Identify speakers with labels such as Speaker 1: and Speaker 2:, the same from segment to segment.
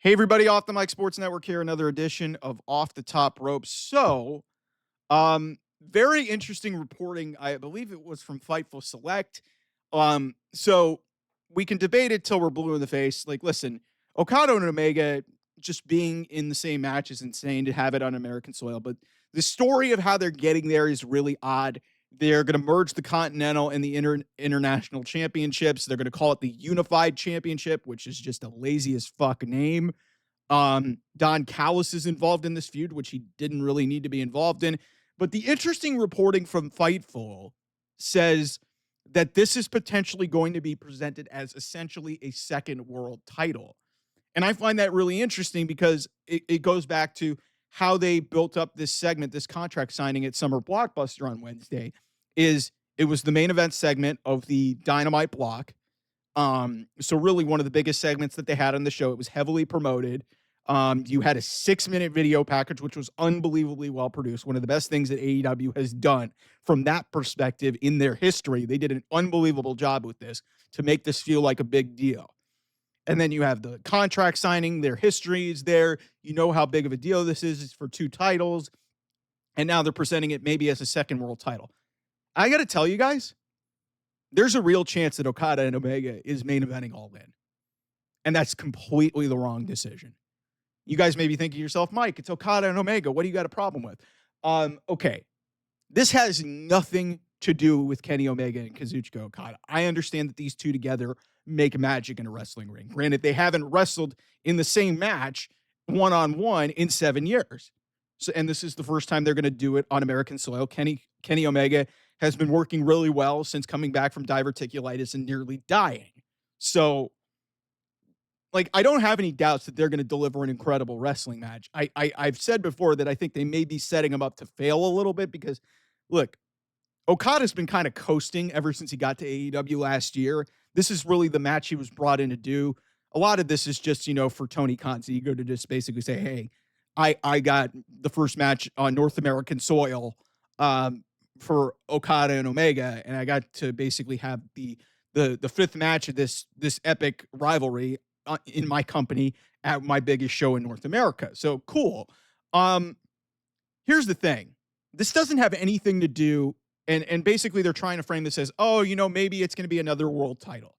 Speaker 1: Hey, everybody, Off the Mic Sports Network here, another edition of Off the Top Rope. Very interesting reporting. I believe it was from Fightful Select. So we can debate it till we're blue in the face. Like, listen, Okada and Omega just being in the same match is insane to have it on American soil. But the story of how they're getting there is really odd. They're going to merge the Continental and the International Championships. They're going to call it the Unified Championship, which is just a lazy as fuck name. Don Callis is involved in this feud, which he didn't really need to be involved in. But the interesting reporting from Fightful says that this is potentially going to be presented as essentially a second world title. And I find that really interesting because it goes back to how they built up this segment, this contract signing at Summer Blockbuster on Wednesday. It was the main event segment of the Dynamite block. So really one of the biggest segments that they had on the show. It was heavily promoted. You had a 6-minute video package, which was unbelievably well produced. One of the best things that AEW has done from that perspective in their history. They did an unbelievable job with this to make this feel like a big deal. And then you have the contract signing, their history is there. You know how big of a deal this is. It's for 2 titles. And now they're presenting it maybe as a second world title. I got to tell you guys, there's a real chance that Okada and Omega is main eventing All In. And that's completely the wrong decision. You guys may be thinking to yourself, Mike, it's Okada and Omega. What do you got a problem with? Okay. This has nothing to do with Kenny Omega and Kazuchika Okada. I understand that these two together make magic in a wrestling ring. Granted, they haven't wrestled in the same match one-on-one in 7 years. And this is the first time they're going to do it on American soil. Kenny Omega has been working really well since coming back from diverticulitis and nearly dying. So, I don't have any doubts that they're going to deliver an incredible wrestling match. I've said before that I think they may be setting him up to fail a little bit because, look, Okada's been kind of coasting ever since he got to AEW last year. This is really the match he was brought in to do. A lot of this is just, for Tony Khan's ego to just basically say, hey, I got the first match on North American soil for Okada and Omega, and I got to basically have the fifth match of this epic rivalry in my company at my biggest show in North America. So cool. Here's the thing. This doesn't have anything to do, and basically they're trying to frame this as, maybe it's going to be another world title.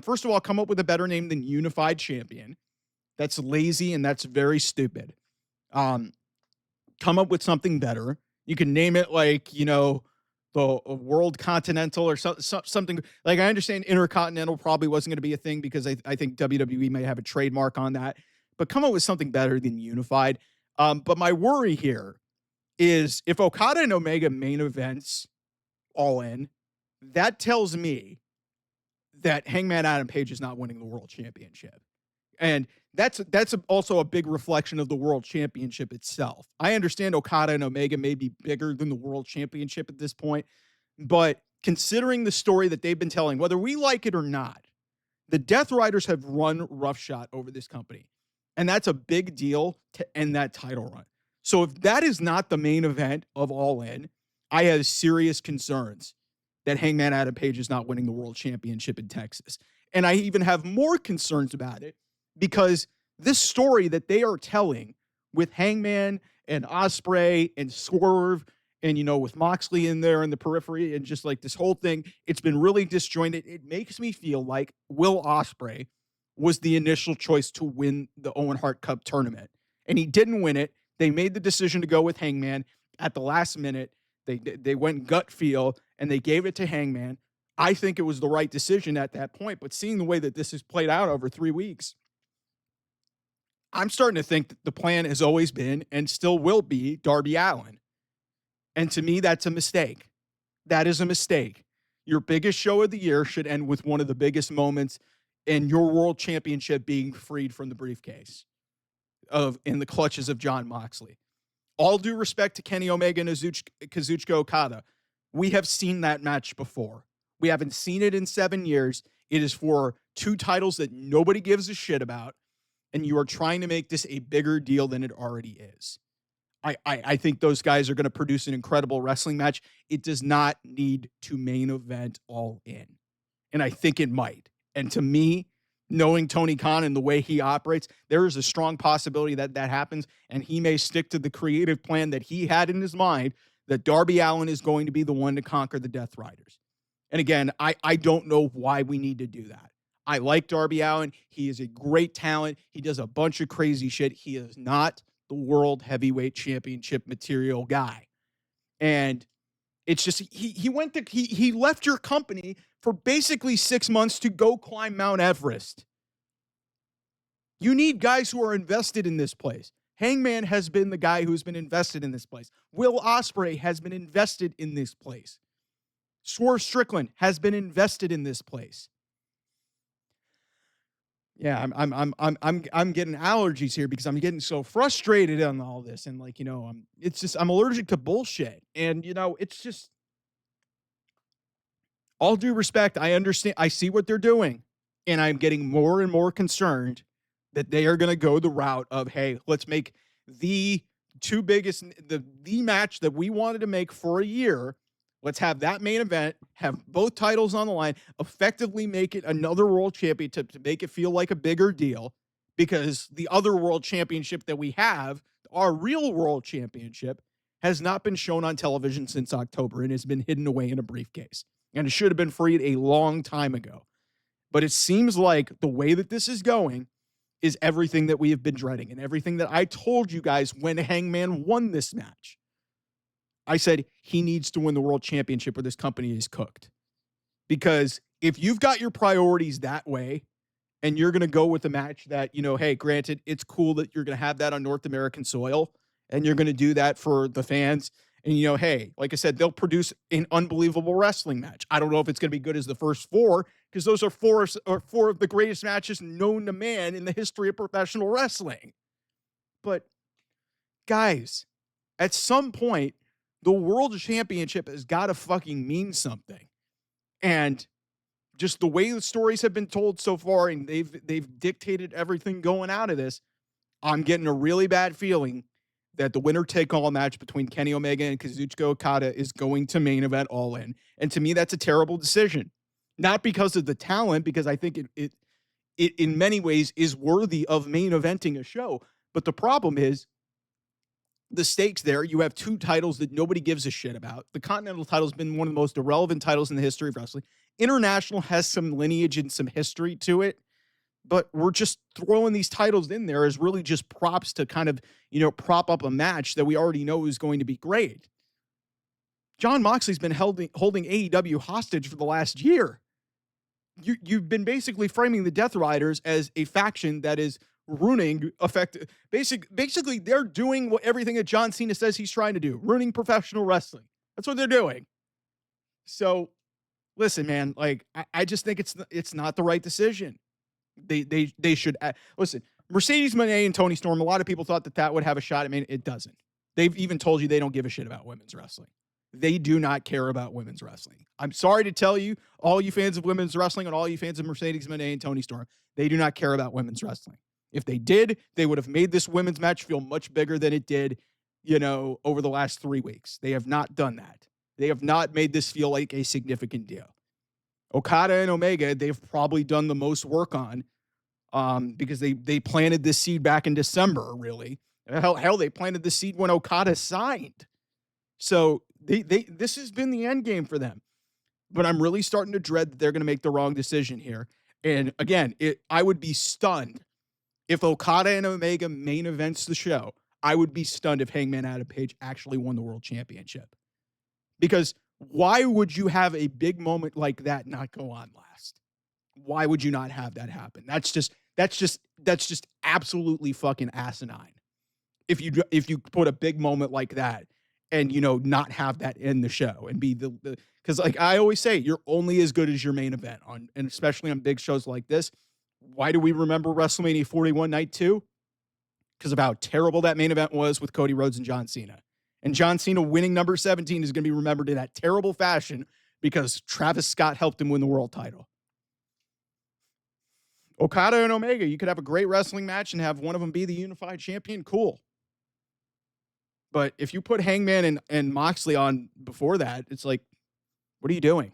Speaker 1: First of all, come up with a better name than Unified Champion. That's lazy and that's very stupid. Come up with something better. You can name it the World Continental or something. I understand Intercontinental probably wasn't going to be a thing because I think WWE may have a trademark on that. But come up with something better than Unified. But my worry here is if Okada and Omega main events All In, that tells me that Hangman Adam Page is not winning the World Championship. And that's also a big reflection of the World Championship itself. I understand Okada and Omega may be bigger than the World Championship at this point, but considering the story that they've been telling, whether we like it or not, the Death Riders have run roughshod over this company. And that's a big deal to end that title run. So if that is not the main event of All In, I have serious concerns that Hangman Adam Page is not winning the World Championship in Texas. And I even have more concerns about it because this story that they are telling with Hangman and Ospreay and Swerve and, with Moxley in there in the periphery and just this whole thing, it's been really disjointed. It makes me feel like Will Ospreay was the initial choice to win the Owen Hart Cup tournament. And he didn't win it. They made the decision to go with Hangman at the last minute. They went gut feel and they gave it to Hangman. I think it was the right decision at that point, but seeing the way that this has played out over 3 weeks, I'm starting to think that the plan has always been and still will be Darby Allin. And to me, that's a mistake. That is a mistake. Your biggest show of the year should end with one of the biggest moments in your World Championship being freed from the briefcase in the clutches of Jon Moxley. All due respect to Kenny Omega and Kazuchika Okada, we have seen that match before. We haven't seen it in 7 years. It is for 2 titles that nobody gives a shit about, and you are trying to make this a bigger deal than it already is. I think those guys are going to produce an incredible wrestling match. It does not need to main event All In. And I think it might. And to me, knowing Tony Khan and the way he operates, there is a strong possibility that that happens, and he may stick to the creative plan that he had in his mind, that Darby Allin is going to be the one to conquer the Death Riders. And again, I don't know why we need to do that. I like Darby Allin. He is a great talent. He does a bunch of crazy shit. He is not the world heavyweight championship material guy. And it's just he left your company for basically 6 months to go climb Mount Everest. You need guys who are invested in this place. Hangman has been the guy who's been invested in this place. Will Ospreay has been invested in this place. Swerve Strickland has been invested in this place. Yeah, I'm getting allergies here because I'm getting so frustrated on all this, and like, I'm allergic to bullshit, and it's just, all due respect, I understand, I see what they're doing, and I'm getting more and more concerned that they are going to go the route of, hey, let's make the two biggest, the match that we wanted to make for a year. Let's have that main event, have both titles on the line, effectively make it another world championship to make it feel like a bigger deal, because the other world championship that we have, our real world championship, has not been shown on television since October and has been hidden away in a briefcase. And it should have been freed a long time ago. But it seems like the way that this is going is everything that we have been dreading, and everything that I told you guys when Hangman won this match. I said he needs to win the world championship or this company is cooked. Because if you've got your priorities that way, and you're going to go with a match that, hey, granted, it's cool that you're going to have that on North American soil, and you're going to do that for the fans. And, hey, like I said, they'll produce an unbelievable wrestling match. I don't know if it's going to be good as the first four, because those are four of the greatest matches known to man in the history of professional wrestling. But, guys, at some point, the world championship has got to fucking mean something. And just the way the stories have been told so far, and they've dictated everything going out of this, I'm getting a really bad feeling that the winner-take-all match between Kenny Omega and Kazuchika Okada is going to main event All In. And to me, that's a terrible decision. Not because of the talent, because I think it in many ways is worthy of main eventing a show. But the problem is, the stakes there, you have two titles that nobody gives a shit about. The Continental title has been one of the most irrelevant titles in the history of wrestling. International has some lineage and some history to it, but we're just throwing these titles in there as really just props to kind of, prop up a match that we already know is going to be great. Jon Moxley's been holding AEW hostage for the last year. You've been basically framing the Death Riders as a faction that is ruining basically they're doing everything that John Cena says he's trying to do, ruining professional wrestling. That's what they're doing. So listen, man, like I just think it's not the right decision. They should listen. Mercedes Moné and Toni Storm, a lot of people thought that would have a shot. I mean, it doesn't. They've even told you they don't give a shit about women's wrestling. They do not care about women's wrestling. I'm sorry to tell you, all you fans of women's wrestling and all you fans of Mercedes Moné and Toni Storm, they do not care about women's wrestling. If they did, they would have made this women's match feel much bigger than it did, over the last 3 weeks. They have not done that. They have not made this feel like a significant deal. Okada and Omega, they've probably done the most work on, because they planted this seed back in December, really. Hell, they planted the seed when Okada signed. So this has been the end game for them. But I'm really starting to dread that they're going to make the wrong decision here. And again, I would be stunned if Okada and Omega main events the show. I would be stunned if Hangman Adam Page actually won the world championship. Because why would you have a big moment like that not go on last? Why would you not have that happen? That's just absolutely fucking asinine. If you put a big moment like that and not have that end the show and be the because like I always say, you're only as good as your main event and especially on big shows like this. Why do we remember WrestleMania 41 Night 2? Because of how terrible that main event was with Cody Rhodes and John Cena. And John Cena winning number 17 is going to be remembered in that terrible fashion because Travis Scott helped him win the world title. Okada and Omega, you could have a great wrestling match and have one of them be the unified champion. Cool. But if you put Hangman and Moxley on before that, it's like, what are you doing?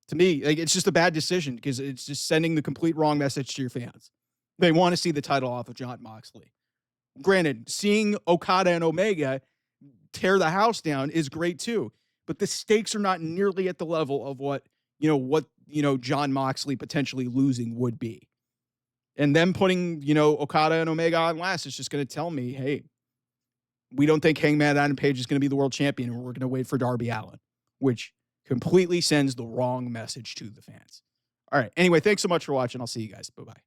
Speaker 1: To me, like, it's just a bad decision because it's just sending the complete wrong message to your fans. They want to see the title off of Jon Moxley. Granted, seeing Okada and Omega tear the house down is great too, but the stakes are not nearly at the level of what Jon Moxley potentially losing would be. And them putting, Okada and Omega on last is just going to tell me, hey, we don't think Hangman Adam Page is going to be the world champion, and we're going to wait for Darby Allin, which completely sends the wrong message to the fans. All right. Anyway, thanks so much for watching. I'll see you guys. Bye-bye.